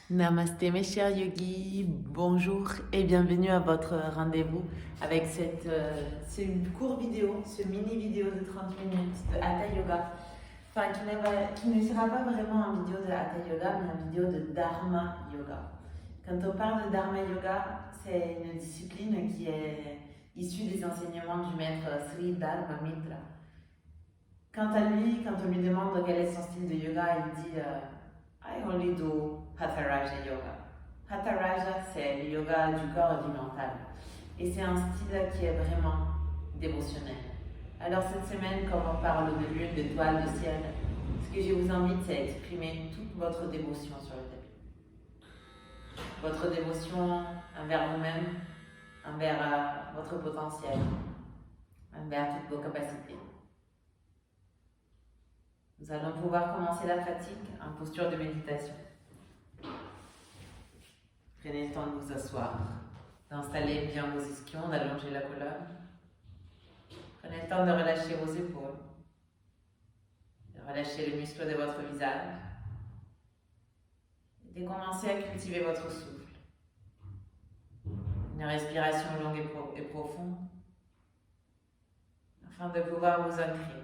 Namasté mes chers yogis, bonjour et bienvenue à votre rendez-vous avec ce court vidéo, ce mini vidéo de 30 minutes de Hatha Yoga. Enfin, qui ne sera pas vraiment un vidéo de Hatha Yoga, mais un vidéo de Dharma Yoga. Quand on parle de Dharma Yoga, c'est une discipline qui est issue des enseignements du maître Sri Dharma Mitra. Quant à lui, quand on lui demande quel est son style de yoga, il dit I only do Hatha Raja Yoga. Hatha Raja, c'est le yoga du corps et du mental. Et c'est un style qui est vraiment dévotionnel. Alors cette semaine, comme on parle de lune, d'étoiles, de ciel, ce que je vous invite, c'est à exprimer toute votre dévotion sur le tapis. Votre dévotion envers vous-même, envers votre potentiel, envers toutes vos capacités. Nous allons pouvoir commencer la pratique en posture de méditation. Prenez le temps de vous asseoir, d'installer bien vos ischions, d'allonger la colonne. Prenez le temps de relâcher vos épaules, de relâcher les muscles de votre visage et de commencer à cultiver votre souffle. Une respiration longue et profonde afin de pouvoir vous ancrer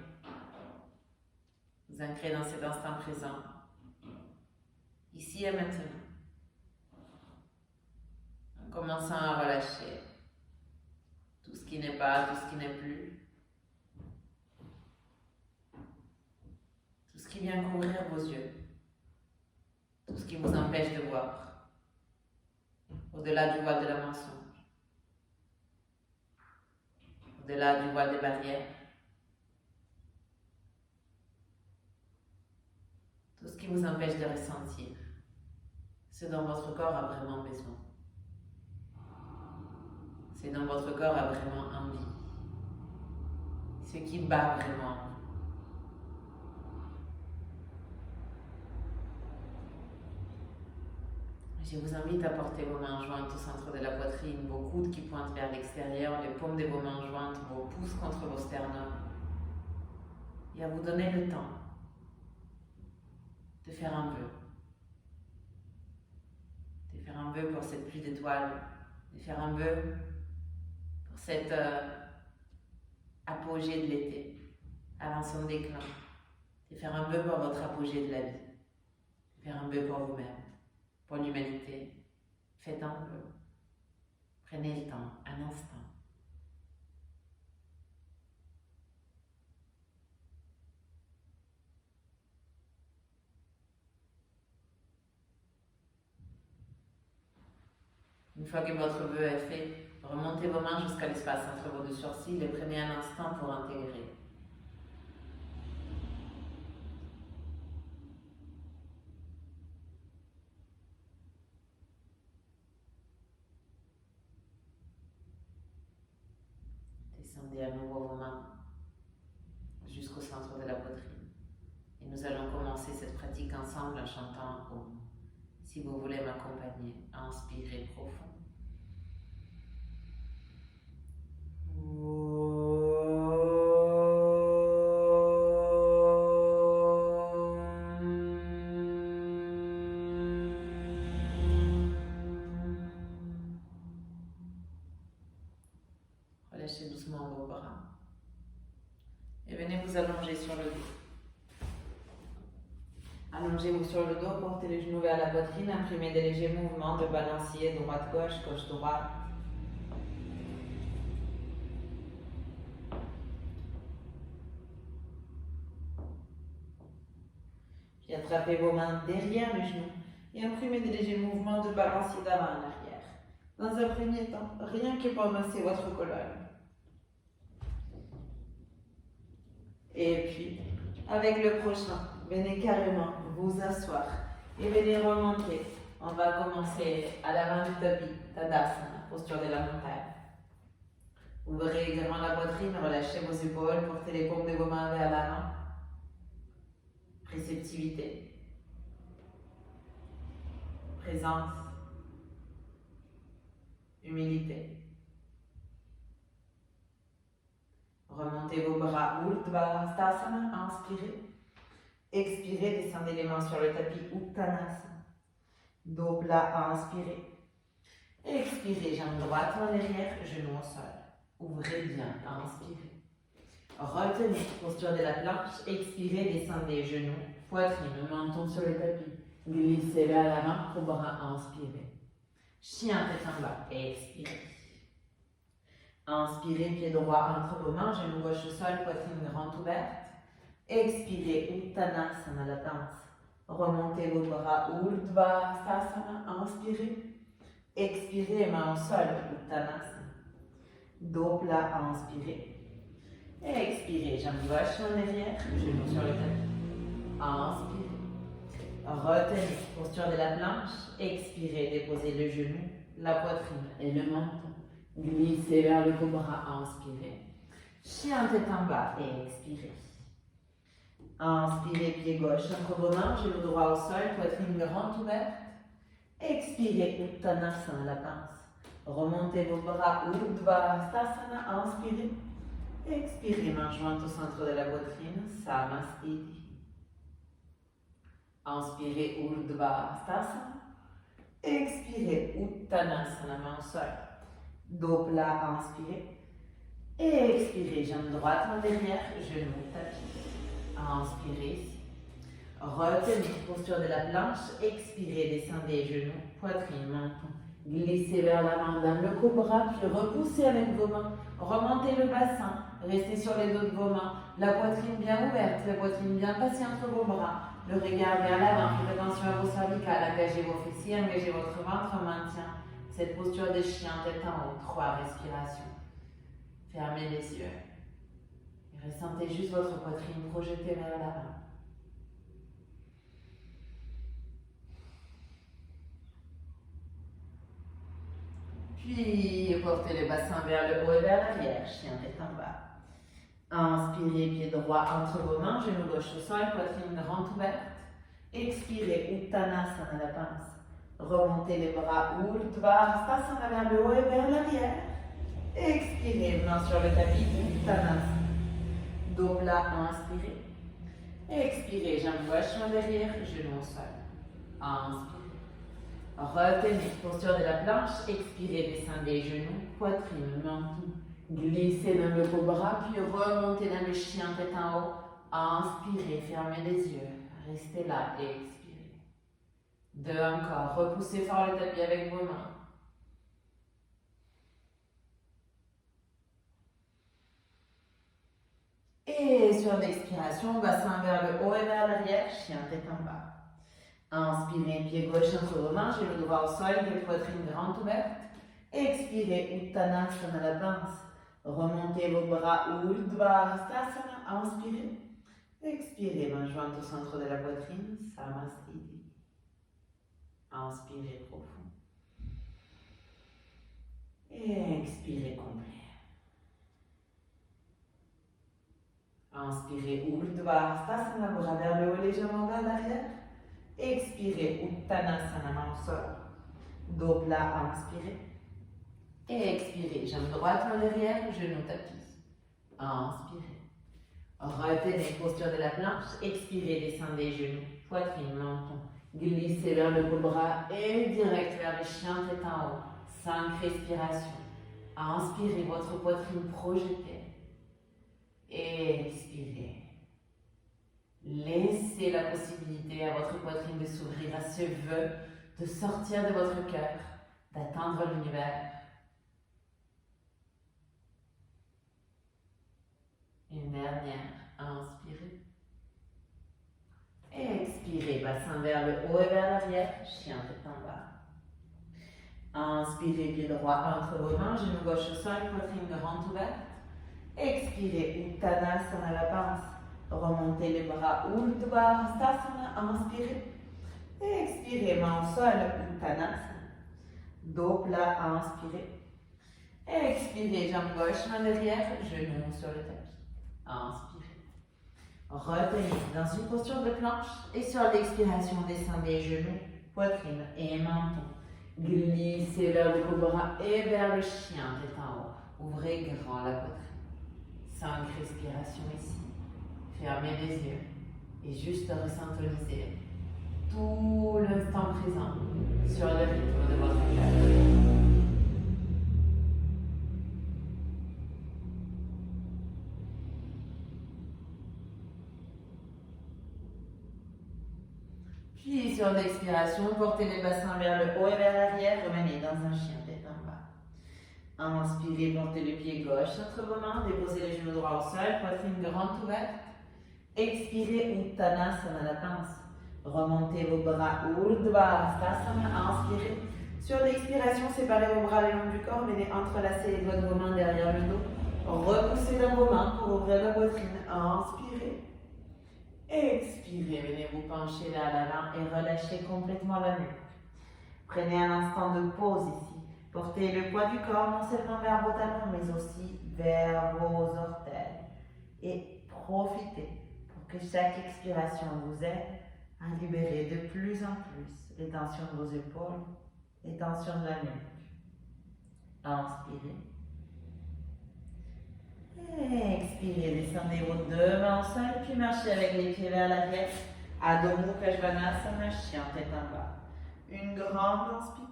dans cet instant présent, ici et maintenant. En commençant à relâcher tout ce qui n'est pas, tout ce qui n'est plus, tout ce qui vient couvrir vos yeux, tout ce qui vous empêche de voir, au-delà du voile de la mensonge, au-delà du voile des barrières, tout ce qui vous empêche de ressentir ce dont votre corps a vraiment besoin, ce dont votre corps a vraiment envie, ce qui bat vraiment. Je vous invite à porter vos mains jointes au centre de la poitrine, vos coudes qui pointent vers l'extérieur, les paumes de vos mains jointes, vos pouces contre vos sternums, et à vous donner le temps de faire un vœu. De faire un vœu pour cette pluie d'étoiles, de faire un vœu pour cette apogée de l'été, avant son déclin, de faire un vœu pour votre apogée de la vie, de faire un vœu pour vous-même, pour l'humanité. Faites un vœu. Prenez le temps, un instant. Une fois que votre vœu est fait, remontez vos mains jusqu'à l'espace entre vos deux sourcils et prenez un instant pour intégrer. Descendez à nouveau vos mains jusqu'au centre de la poitrine. Et nous allons commencer cette pratique ensemble en chantant Om. Si vous voulez m'accompagner, inspirez profond. Relâchez doucement vos bras et venez vous allonger sur le dos. Allongez-vous sur le dos, portez les genoux vers la poitrine, imprimez des légers mouvements de balancier droite-gauche, gauche-droite. Puis attrapez vos mains derrière les genoux et imprimez des légers mouvements de balancier d'avant en arrière. Dans un premier temps, rien que pour masser votre colonne. Et puis, avec le prochain, venez carrément vous asseoir et venez remonter. On va commencer à l'avant du tapis, Tadasana, posture de la montagne. Ouvrez grand la poitrine, relâchez vos épaules, portez les paumes de vos mains vers l'avant. Réceptivité. Présence. Humilité. Remontez vos bras, Urdhva Hastasana, inspirez. Expirez, descendez les mains sur le tapis, Uttanasana. Dos plat, inspirez. Expirez, jambe droite en arrière, genou au sol. Ouvrez bien, inspirez. Retenez, posture de la planche, expirez, descendez genoux, poitrine, menton sur le tapis. Glissez vers l'avant, pour bras, inspirez. Chien tête en bas, expirez. Inspirez, pied droit entre vos mains, genou gauche au sol, poitrine grande ouverte. Expirez, Uttanasana, la danse. Remontez vos bras, Urdhva Stasana, inspirez. Expirez, main au sol, Uttanasana. Dos plat, inspirez. Expirez, jambe gauche en arrière, genou sur le tapis. Inspirez. Retenez, posture de la planche. Expirez, déposez le genou, la poitrine et le menton. Glissez vers le cobra, inspirez. Chien tête en bas et expirez. Inspirez, pied gauche entre vos mains, genou droit au sol, poitrine grande ouverte. Expirez, Uttanasana, la pince. Remontez vos bras, Urdhva Stasana, inspirez. Expirez, main jointe au centre de la poitrine, Samastiti. Inspirez, Urdhva Stasana. Expirez, Uttanasana, main au sol. Dos plat, inspirez. Expirez, jambe droite en derrière, genou tapis. Inspirez ici. Retenez, posture de la planche. Expirez, descendez genoux, poitrine, menton. Glissez vers l'avant dans le cobra, puis repoussez avec vos mains. Remontez le bassin. Restez sur les dos de vos mains. La poitrine bien ouverte, la poitrine bien passée entre vos bras. Le regard vers l'avant. Faites attention à vos cervicales. Engagez vos fessiers, engagez votre ventre. Maintien cette posture de chien, tête en haut. 3 respirations. Fermez les yeux. Et ressentez juste votre poitrine projetée vers l'avant. Puis portez le bassin vers le haut et vers l'arrière, chien tête en bas. Inspirez, pied droit entre vos mains, genou gauche au sol, poitrine grande ouverte. Expirez, Uttanasana, la pince. Remontez les bras, Urdhva Stasana vers le haut et vers l'arrière. Expirez, main sur le tapis, Uttanasana. Dos plat, inspirez. Expirez, jambe gauche en derrière, genou au sol. Inspirez. Retenez, posture de la planche, expirez, descendez genoux, poitrine, menton. Glissez dans le cobra, puis remontez dans le chien, tête en haut. Inspirez, fermez les yeux. Restez là et expirez. 2 encore, repoussez fort le tapis avec vos mains. Et sur l'expiration, bassin vers le haut et vers l'arrière, chien tête en bas. Inspirez, pied gauche entre vos mains, genou droit au sol, poitrine grande ouverte. Expirez, Uttanasana, la pince. Remontez vos bras, Urdhva Stasana, inspirez. Expirez, main jointe au centre de la poitrine, Samastiti. Inspirez profond. Et expirez complet. Inspirez, Urdhva Stasana, bras vers le haut, légèrement vers l'arrière. Expirez, Uttanasana, main au sol. Dos plat, inspirez. Et expirez, jambe droite en arrière, genou tapis. Inspirez. Retenez, posture de la planche. Expirez, descendez genoux, poitrine, menton. Glissez vers le cobra et direct vers le chien, tête en haut. 5 respirations. Inspirez, votre poitrine projetée. Expirez. Laissez la possibilité à votre poitrine de s'ouvrir à ce vœu, de sortir de votre cœur, d'atteindre l'univers. Une dernière, inspirez. Expirez, bassin vers le haut et vers l'arrière, chien tête en bas. Inspirez, pied droit entre vos mains, genou gauche au sol, poitrine grande ouverte. Expirez, Uttanasana, la pince. Remontez les bras, Urdhva Stasana, inspirez. Expirez, main au sol, Uttanasana. Dos plat, inspirez. Expirez, jambe gauche en arrière, genou sur le tapis. Inspirez. Retenez dans une posture de planche et sur l'expiration, descendez genoux, poitrine et menton. Glissez vers le cobra et vers le chien, tête en haut. Ouvrez grand la poitrine. 5 respirations ici. Fermez les yeux et juste ressyntoniser tout l'instant présent sur l'expiration, portez les bassins vers le haut et vers l'arrière, revenez dans un chien tête en bas. Inspirez, portez le pied gauche entre vos mains, déposez les genoux droits au sol, poitrine grande ouverte. Expirez, Uttanasana, la pince. Remontez vos bras, Urdhva Hastasana, inspirez. Sur l'expiration, séparez vos bras le long du corps, venez entrelacer les doigts de vos mains derrière le dos. Repoussez dans vos mains pour ouvrir la poitrine. Inspirez. Expirez, venez vous pencher vers l'avant et relâchez complètement la nuque. Prenez un instant de pause ici. Portez le poids du corps non seulement vers vos talons, mais aussi vers vos orteils. Et profitez pour que chaque expiration vous aide à libérer de plus en plus les tensions de vos épaules, les tensions de la nuque. Inspirez. Expirez, descendez vos deux mains au sol, puis marchez avec les pieds vers l'arrière. Adho Mukha Svanasana, chien tête en bas. Une grande inspire.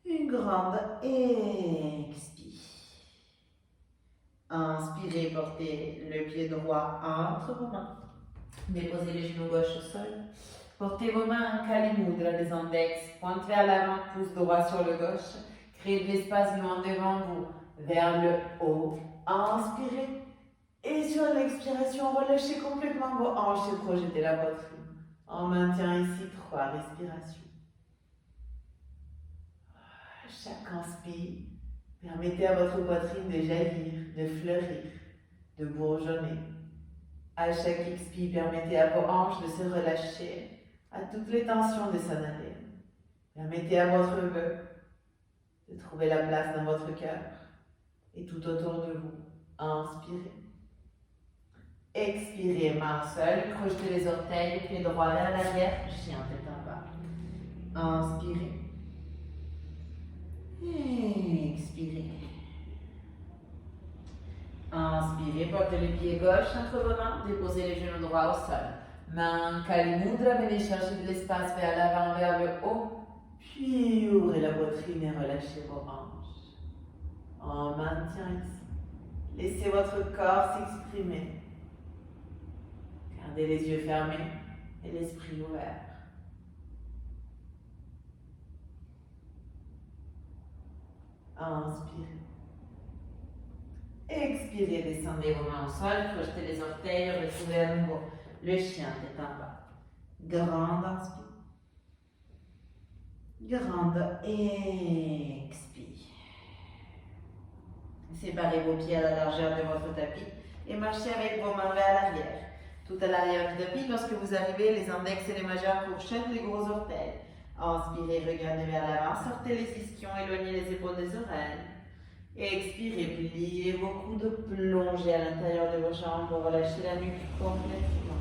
Une grande expire. Inspirez, portez le pied droit entre vos mains. Déposez les genoux gauche au sol. Portez vos mains en Kali Mudra, les index. Pointe vers l'avant, pouce droit sur le gauche. Créez de l'espace loin devant vous, vers le haut. Inspirez. Et sur l'expiration, relâchez complètement vos hanches et projetez la poitrine. On maintient ici 3 respirations. Chaque inspire, permettez à votre poitrine de jaillir, de fleurir, de bourgeonner. À chaque expire, permettez à vos hanches de se relâcher, à toutes les tensions de s'en aller. Permettez à votre vœu de trouver la place dans votre cœur et tout autour de vous. Inspirez. Expirez, main seule, crochetez les orteils, pied droit vers l'arrière, chien tête en bas. Inspirez. Expirez. Inspirez, portez le pied gauche entre vos mains, déposez les genoux droits au sol. Main Kali Mudra, venez chercher de l'espace vers l'avant, vers le haut. Puis ouvrez la poitrine et relâchez vos hanches. On maintient ici. Laissez votre corps s'exprimer. Gardez les yeux fermés et l'esprit ouvert. Inspirez. Expirez, descendez vos mains au sol, projetez les orteils, retrouvez à nouveau le chien tête en bas. Grande inspire. Grande expire. Séparez vos pieds à la largeur de votre tapis et marchez avec vos mains vers l'arrière. Tout à l'arrière du tapis, lorsque vous arrivez, les index et les majeurs fourchettent les gros orteils. Inspirez, regardez vers l'avant, sortez les ischions, éloignez les épaules des oreilles. Expirez, pliez vos coudes, plongez à l'intérieur de vos jambes pour relâcher la nuque complètement.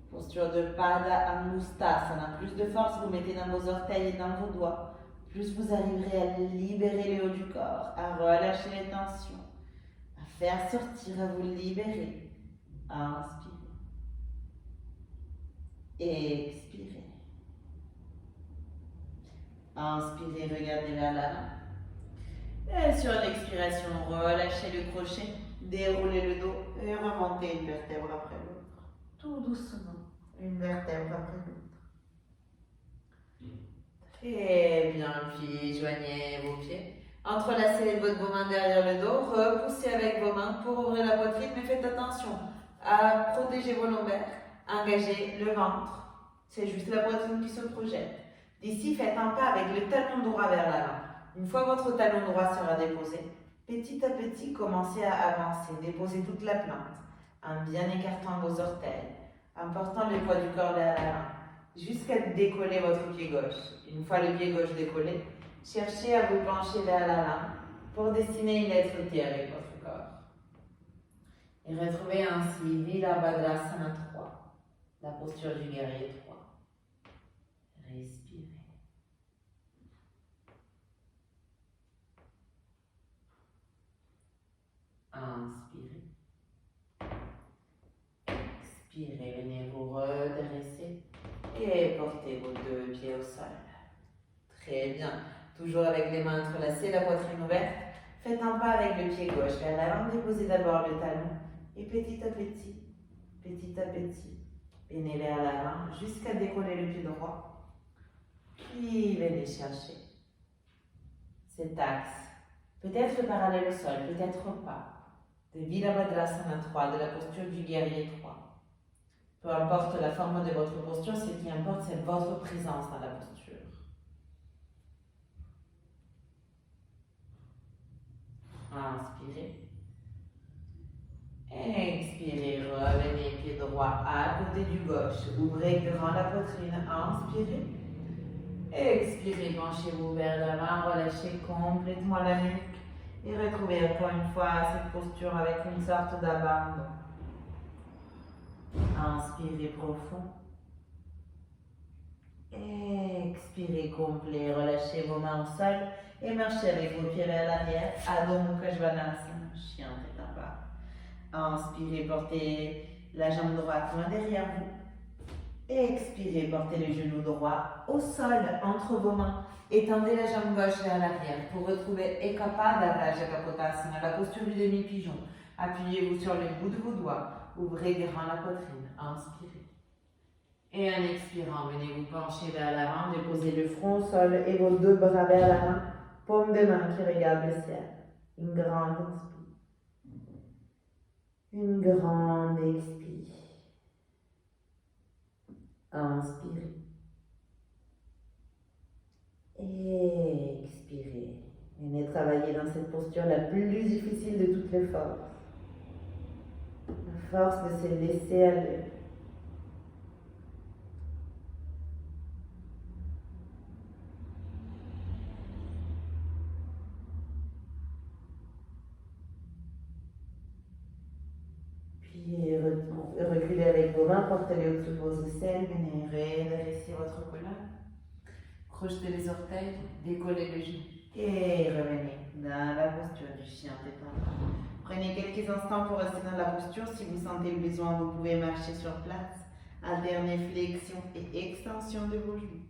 Posture de Pada Anustasana. Plus de force vous mettez dans vos orteils et dans vos doigts, plus vous arriverez à libérer le haut du corps, à relâcher les tensions, à faire sortir, à vous libérer. Inspirez. Expirez. Inspirez, regardez vers l'avant. Et sur l'expiration, relâchez le crochet, déroulez le dos et remontez une vertèbre après l'autre. Tout doucement, une vertèbre après l'autre. Très bien, puis joignez vos pieds. Entrelacez les doigts de vos mains derrière le dos, repoussez avec vos mains pour ouvrir la poitrine, mais faites attention à protéger vos lombaires, engagez le ventre. C'est juste la poitrine qui se projette. D'ici, faites un pas avec le talon droit vers l'avant. Une fois votre talon droit sera déposé, petit à petit, commencez à avancer. Déposez toute la plante, en bien écartant vos orteils, en portant le poids du corps vers l'avant, jusqu'à décoller votre pied gauche. Une fois le pied gauche décollé, cherchez à vous pencher vers l'avant pour dessiner une lettre T avec votre corps. Et retrouvez ainsi Virabhadrasana 3, la posture du guerrier 3. Respirez. Inspirez. Expirez, venez vous redresser et portez vos deux pieds au sol. Très bien. Toujours avec les mains entrelacées, la poitrine ouverte. Faites un pas avec le pied gauche vers l'avant, déposez d'abord le talon et petit à petit, petit à petit. Venez vers l'avant jusqu'à décoller le pied droit. Puis venez chercher cet axe. Peut-être parallèle au sol, peut-être pas. De Virabhadrasana 3, de la posture du guerrier 3. Peu importe la forme de votre posture, ce qui importe, c'est votre présence dans la posture. Inspirez. Expirez, revenez pied droit à côté du gauche. Ouvrez grand la poitrine, inspirez. Expirez, penchez-vous vers l'avant, relâchez complètement la nuque. Et retrouvez encore une fois cette posture avec une sorte d'abandon. Inspirez profond. Expirez complet, relâchez vos mains au sol et marchez avec vos pieds vers l'arrière. Adho Mukha Svanasana, chien tête en bas. Inspirez, portez la jambe droite loin derrière vous. Expirez, portez le genou droit au sol entre vos mains. Étendez la jambe gauche vers l'arrière pour retrouver Ekapada Raja Kapotasana, la posture du demi-pigeon. Appuyez-vous sur les bouts de vos doigts. Ouvrez grand la poitrine. Inspirez. Et en expirant, venez vous pencher vers l'avant, déposez le front au sol et vos deux bras vers l'avant, paume de main qui regarde le ciel. Une grande inspire. Une grande expire. Inspirez. Expirez. Venez travailler dans cette posture la plus difficile de toutes les forces. La force de se laisser aller. Puis reculez avec vos mains, portez-les au-dessus de vos aisselles, venez redresser votre colonne. Crochetez les orteils, décollez le genou et revenez dans la posture du chien tête en bas. Prenez quelques instants pour rester dans la posture. Si vous sentez le besoin, vous pouvez marcher sur place. Alternez flexion et extension de vos genoux.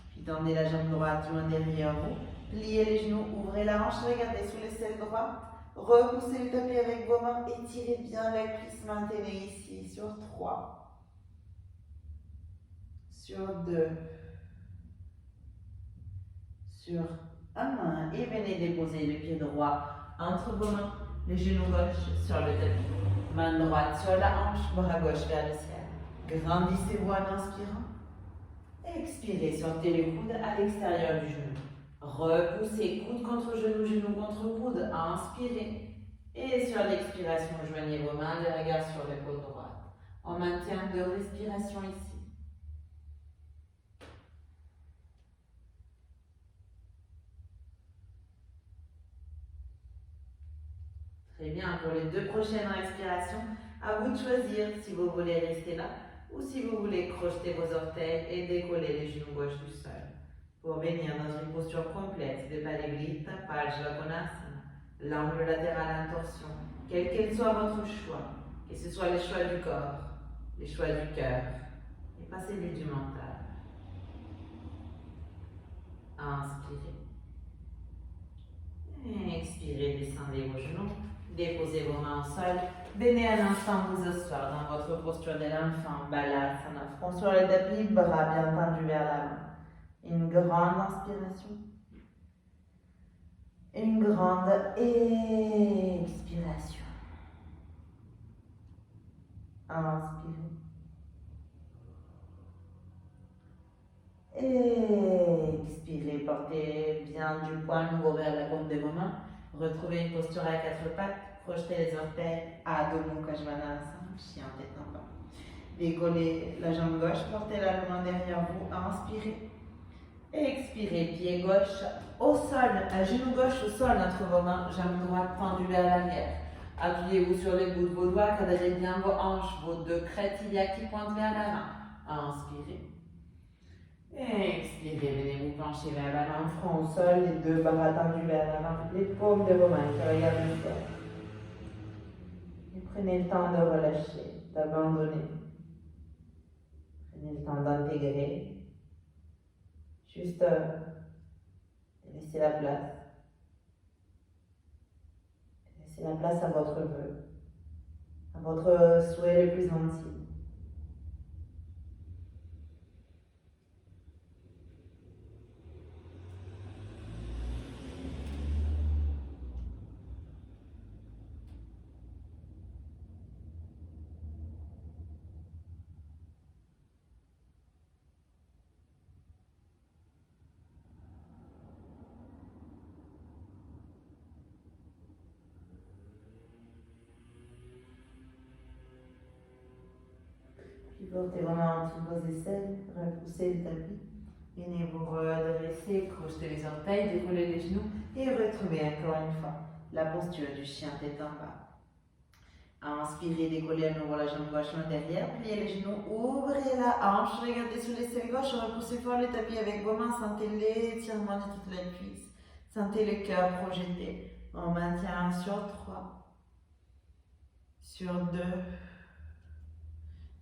Puis tendez la jambe droite loin derrière vous. Pliez les genoux, ouvrez la hanche, regardez sous l'aisselle droite. Repoussez le tapis avec vos mains, étirez bien la cuisse, maintenez ici sur 3, sur 2, sur 1 et venez déposer le pied droit entre vos mains, le genou gauche sur le tapis, main droite sur la hanche, bras gauche vers le ciel. Grandissez-vous en inspirant. Expirez, sortez les coudes à l'extérieur du genou. Repoussez coude contre genou, genou contre coude. Inspirez. Et sur l'expiration, joignez vos mains, les regards sur l'épaule droite. On maintient 2 respirations ici. Très bien, pour les 2 prochaines respirations, à vous de choisir si vous voulez rester là ou si vous voulez crocheter vos orteils et décoller les genoux gauche du sol. Pour venir dans une posture complète de Parivrtta, Parsvakonasana, l'angle latéral en torsion, quel qu'elle soit votre choix, que ce soit les choix du corps, les choix du cœur et pas celui du mental. Inspirez. Expirez, descendez vos genoux, déposez vos mains au sol. Venez à l'instant vous asseoir dans votre posture de l'enfant, Balasana, front sur le tapis, bras bien tendus vers l'avant. Une grande inspiration. Une grande expiration. Inspirez. Expirez, portez bien du poing nouveau vers la paume de vos mains. Retrouvez une posture à 4 pattes. Crochetez les orteils. Adho Mukha Svanasana, chien tête en bas. Décollez la jambe gauche, portez-la loin derrière vous. Inspirez. Expirez, pied gauche au sol, genou gauche au sol entre vos mains, jambe droite tendue vers l'arrière. Appuyez-vous sur les bouts de vos doigts, cadrez bien vos hanches, vos 2 crêtes iliaques qui pointent vers l'avant. Inspirez. Expirez, venez vous pencher vers l'avant, front au sol, les 2 bras tendus vers l'avant, les paumes de vos mains qui regardent le ciel. Et prenez le temps de relâcher, d'abandonner. Prenez le temps d'intégrer. Juste laisser la place. Laissez la place à votre vœu, à votre souhait le plus intime. Puis portez vos mains en dessous de vos aisselles, repoussez le tapis. Venez vous redresser, crochetez les orteils, décollez les genoux et retrouvez encore une fois la posture du chien tête en bas. Inspirez, décollez à nouveau la jambe gauche en derrière, pliez les genoux, ouvrez la hanche, regardez sur l'aisselle gauche, repoussez fort le tapis avec vos mains, sentez l'étirement de toute la cuisse, sentez le cœur projeté. On maintient sur 3, sur 2,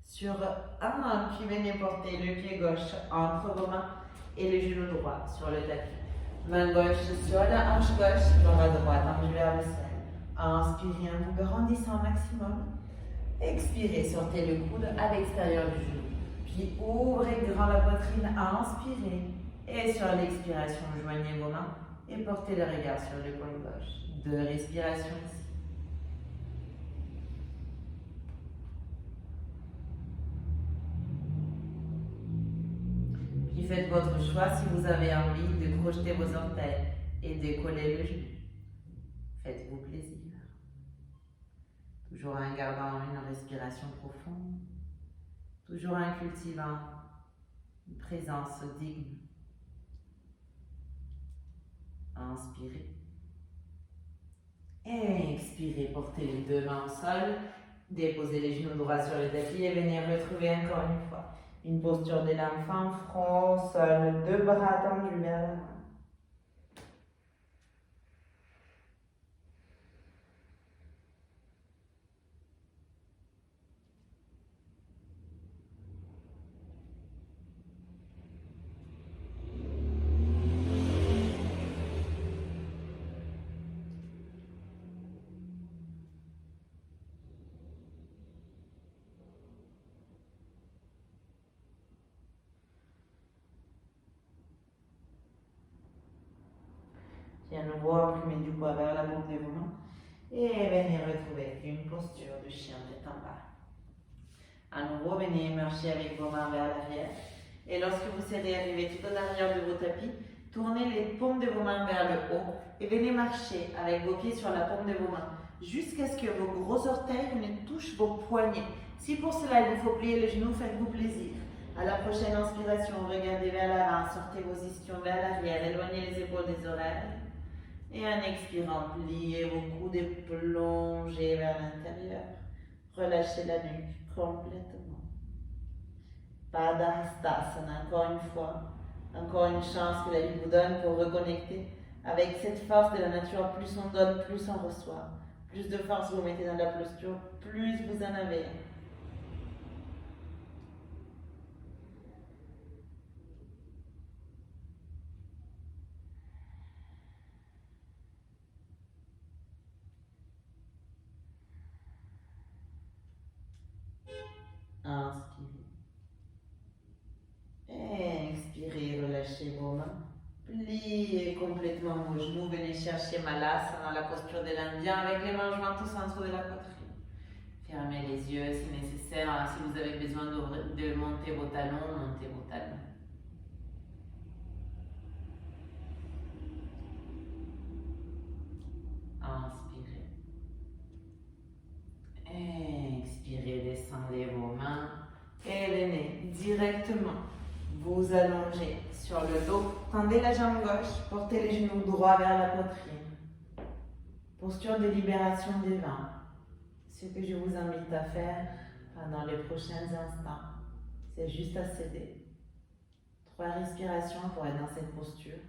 sur 1, puis venez porter le pied gauche entre vos mains et le genou droit sur le tapis. Main gauche sur la hanche gauche, bras droit tendu vers le ciel. Inspirez en vous grandissant au maximum. Expirez, sortez le coude à l'extérieur du genou. Puis ouvrez grand la poitrine, inspirez. Et sur l'expiration, joignez vos mains et portez le regard sur l'épaule gauche. 2 respirations ici. Puis faites votre choix si vous avez envie de crocheter vos orteils et décoller le genou. Faites-vous plaisir. Toujours en gardant une respiration profonde. Toujours en cultivant une présence digne. Inspirez. Et expirez, portez les 2 mains au sol. Déposez les genoux droits sur le tapis et venez retrouver encore une fois une posture de l'enfant, front au sol, 2 bras tendus vers l'avant. Puis à nouveau, imprimez du poids vers la paume de vos mains et venez retrouver une posture de chien tête en bas. À nouveau, venez marcher avec vos mains vers l'arrière. Et lorsque vous serez arrivé tout en arrière de vos tapis, tournez les paumes de vos mains vers le haut et venez marcher avec vos pieds sur la paume de vos mains jusqu'à ce que vos gros orteils ne touchent vos poignets. Si pour cela il vous faut plier les genoux, faites-vous plaisir. À la prochaine inspiration, regardez vers l'avant, sortez vos ischions vers l'arrière, éloignez les épaules des oreilles. Et en expirant, pliez vos coudes et plongez vers l'intérieur. Relâchez la nuque complètement. Padahastasana, encore une fois. Encore une chance que la vie vous donne pour reconnecter avec cette force de la nature. Plus on donne, plus on reçoit. Plus de force vous mettez dans la posture, plus vous en avez. Inspirez. Expirez, relâchez vos mains. Pliez complètement vos genoux. Venez chercher Malasana, la posture de l'Indien, avec les mains jointes au centre de la poitrine. Fermez les yeux si nécessaire. Si vous avez besoin de monter vos talons, montez vos talons. Inspirez. Expirez, descendez vos mains et venez directement vous allonger sur le dos. Tendez la jambe gauche, portez les genoux droits vers la poitrine. Posture de libération des vents. Ce que je vous invite à faire pendant les prochains instants, c'est juste à céder. 3 respirations pour être dans cette posture,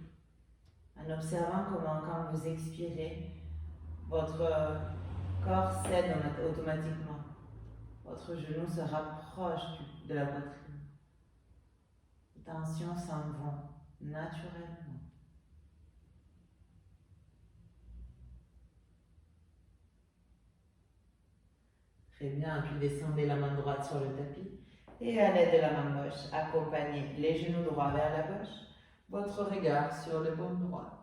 en observant comment quand vous expirez, votre corps cède automatiquement. Votre genou se rapproche de la poitrine. Les tensions s'en vont naturellement. Très bien, puis descendez la main droite sur le tapis. Et à l'aide de la main gauche, accompagnez les genoux droits vers la gauche, votre regard sur le paume droit.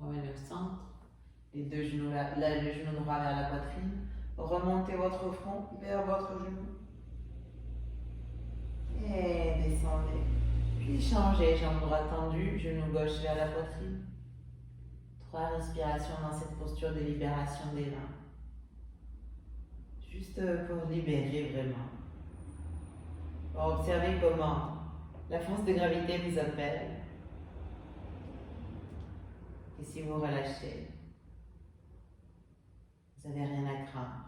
Revenez au centre, les deux genoux, le genou droit vers la poitrine. Remontez votre front vers votre genou. Et descendez. Puis changez, jambe droite tendue, genou gauche vers la poitrine. 3 respirations dans cette posture de libération des mains. Juste pour libérer vraiment. Pour observer comment la force de gravité vous appelle. Et si vous relâchez, vous n'avez rien à craindre.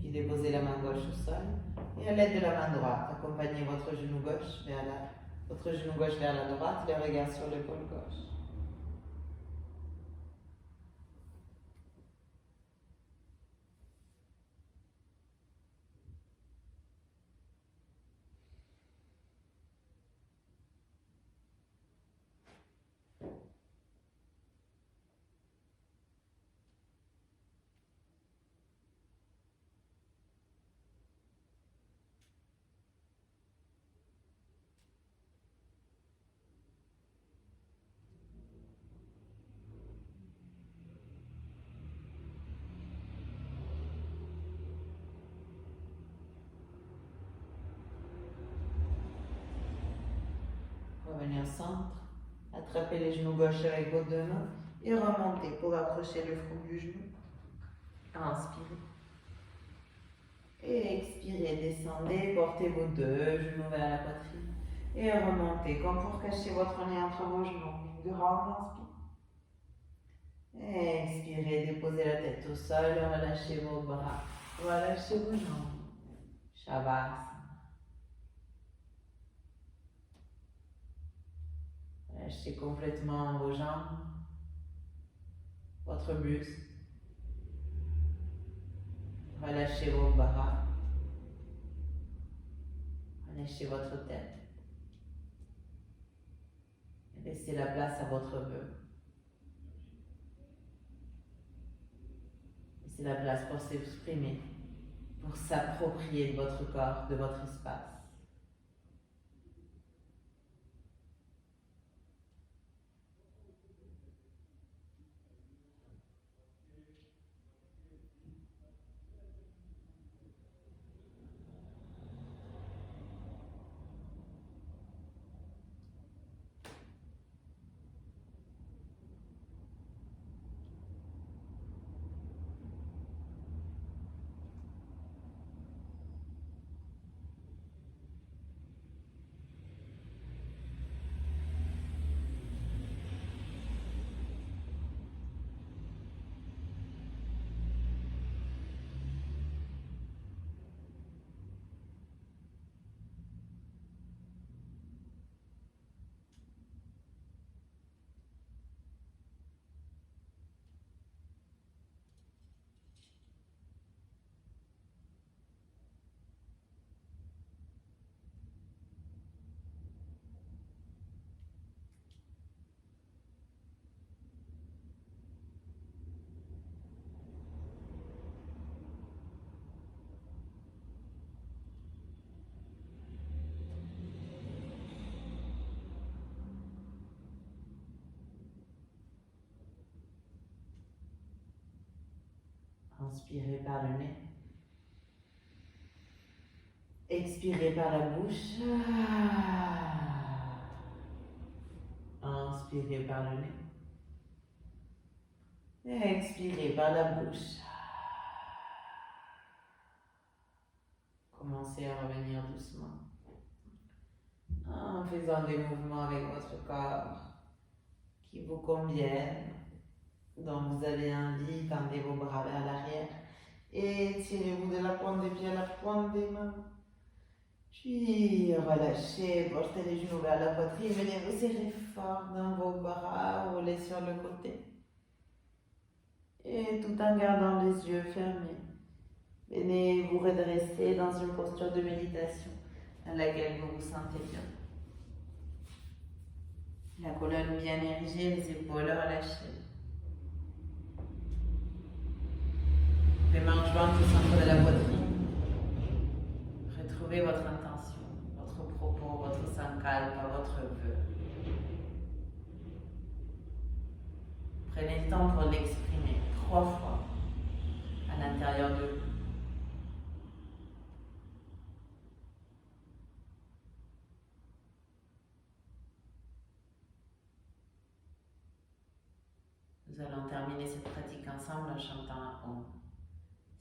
Puis déposez la main gauche au sol et à l'aide de la main droite, accompagnez votre genou gauche vers la droite, le regard sur l'épaule gauche. Revenez au centre, attrapez les genoux gauche avec vos deux mains et remontez pour approcher le front du genou. Inspirez. Et expirez, descendez, portez vos deux genoux vers la poitrine et remontez comme pour cacher votre nez entre vos genoux. Une grande inspire. Et expirez, déposez la tête au sol, relâchez vos bras, relâchez vos jambes. Shavasana. Lâchez complètement vos jambes, votre buste. Relâchez vos bras. Relâchez votre tête. Et laissez la place à votre vœu. Laissez la place pour s'exprimer, pour s'approprier de votre corps, de votre espace. Inspirez par le nez. Expirez par la bouche. Inspirez par le nez. Et expirez par la bouche. Commencez à revenir doucement en faisant des mouvements avec votre corps vous conviennent. Donc vous avez envie, tendez vos bras vers l'arrière et tirez-vous de la pointe des pieds à la pointe des mains. Puis relâchez, portez les genoux vers la poitrine, venez vous serrer fort dans vos bras, roulez sur le côté. Et tout en gardant les yeux fermés, venez vous redresser dans une posture de méditation dans laquelle vous vous sentez bien. La colonne bien érigée, les épaules relâchées. Les mains jointes au centre de la poitrine. Retrouvez votre intention, votre propos, votre sankalpa, votre vœu. Prenez le temps pour l'exprimer 3 fois à l'intérieur de vous. Nous allons terminer cette pratique ensemble en chantant un Om.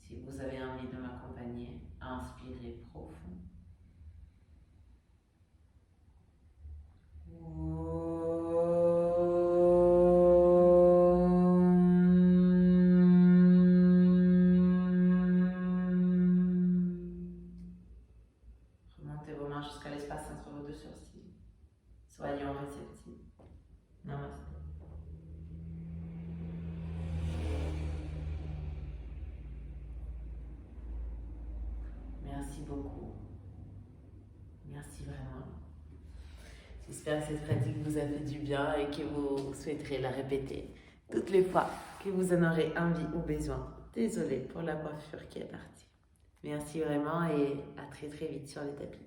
Si vous avez envie de m'accompagner, inspirez profond. Remontez vos mains jusqu'à l'espace entre vos 2 sourcils. Soyons réceptifs. Namaste. Merci beaucoup. Merci vraiment. J'espère que cette pratique vous a fait du bien et que vous souhaiterez la répéter toutes les fois que vous en aurez envie ou besoin. Désolée pour la coiffure qui est partie. Merci vraiment et à très très vite sur le tapis.